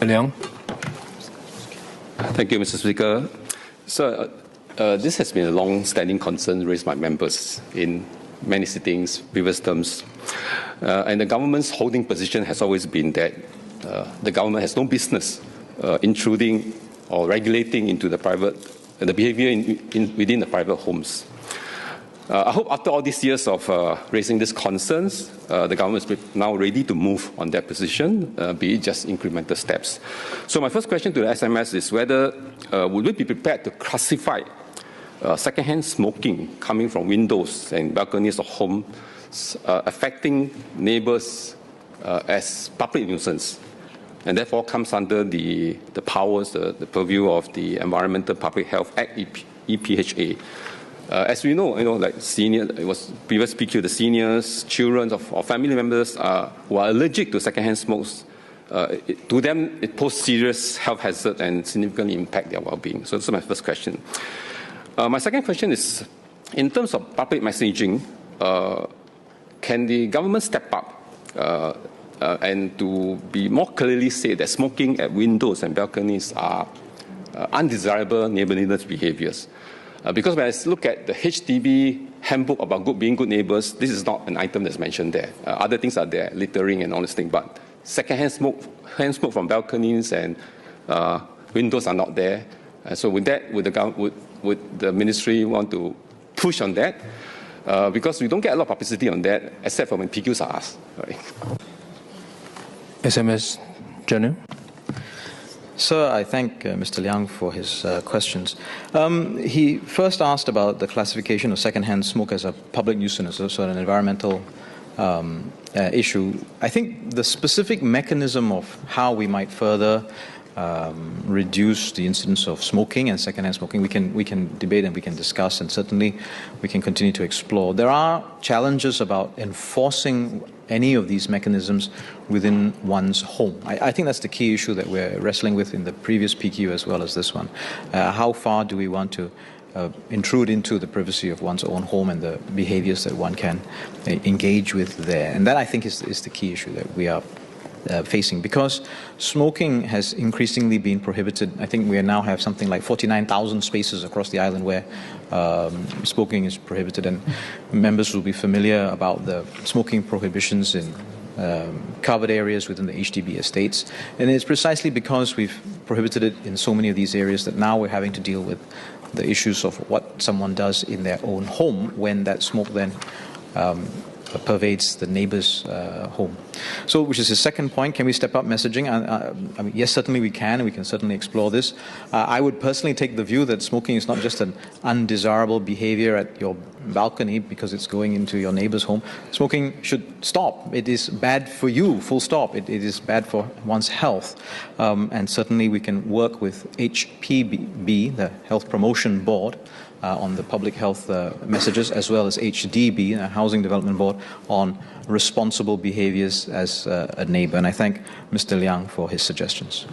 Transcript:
Mr. Leong. Thank you, Mr. Speaker. So, this has been a long-standing concern raised by members in many sittings, previous terms. And the government's holding position has always been that the government has no business intruding or regulating into the behavior within the private homes. I hope after all these years of raising these concerns, the government is now ready to move on that position, be it just incremental steps. So my first question to the SMS is whether would we be prepared to classify secondhand smoking coming from windows and balconies of homes affecting neighbours as public nuisance, and therefore comes under the powers, the purview of the Environmental Public Health Act, EPHA. As we know, like it was previous PQ, the seniors, children or family members who are allergic to secondhand smokes, to them it poses serious health hazard and significantly impact their well-being. So this is my first question. My second question is, in terms of public messaging, can the government step up and to be more clearly say that smoking at windows and balconies are undesirable neighbourliness behaviours? Because when I look at the HDB handbook about being good neighbours, this is not an item that's mentioned there. Other things are there, littering and all this thing, but second-hand smoke from balconies and windows are not there. So would the ministry want to push on that? Because we don't get a lot of publicity on that, except for when PQs are asked. Right. SMS General. Sir, I thank Mr. Leong for his questions. He first asked about the classification of second-hand smoke as a public nuisance, so an environmental issue. I think the specific mechanism of how we might further reduce the incidence of smoking and second-hand smoking, we can debate and we can discuss, and certainly we can continue to explore. There are challenges about enforcing any of these mechanisms within one's home. I think that's the key issue that we're wrestling with in the previous PQ as well as this one. How far do we want to intrude into the privacy of one's own home and the behaviors that one can engage with there? And that, I think, is the key issue that we are facing, because smoking has increasingly been prohibited. I think we now have something like 49,000 spaces across the island where smoking is prohibited, and members will be familiar about the smoking prohibitions in covered areas within the HDB estates. And it's precisely because we've prohibited it in so many of these areas that now we're having to deal with the issues of what someone does in their own home when that smoke then pervades the neighbor's home. So, which is his second point, can we step up messaging? I mean, yes, certainly we can, and we can certainly explore this. I would personally take the view that smoking is not just an undesirable behavior at your balcony because it's going into your neighbor's home. Smoking should stop. It is bad for you, full stop. It is bad for one's health. And certainly we can work with HPB, the Health Promotion Board, on the public health messages, as well as HDB, the Housing Development Board, on responsible behaviors as a neighbour. And I thank Mr. Leong for his suggestions.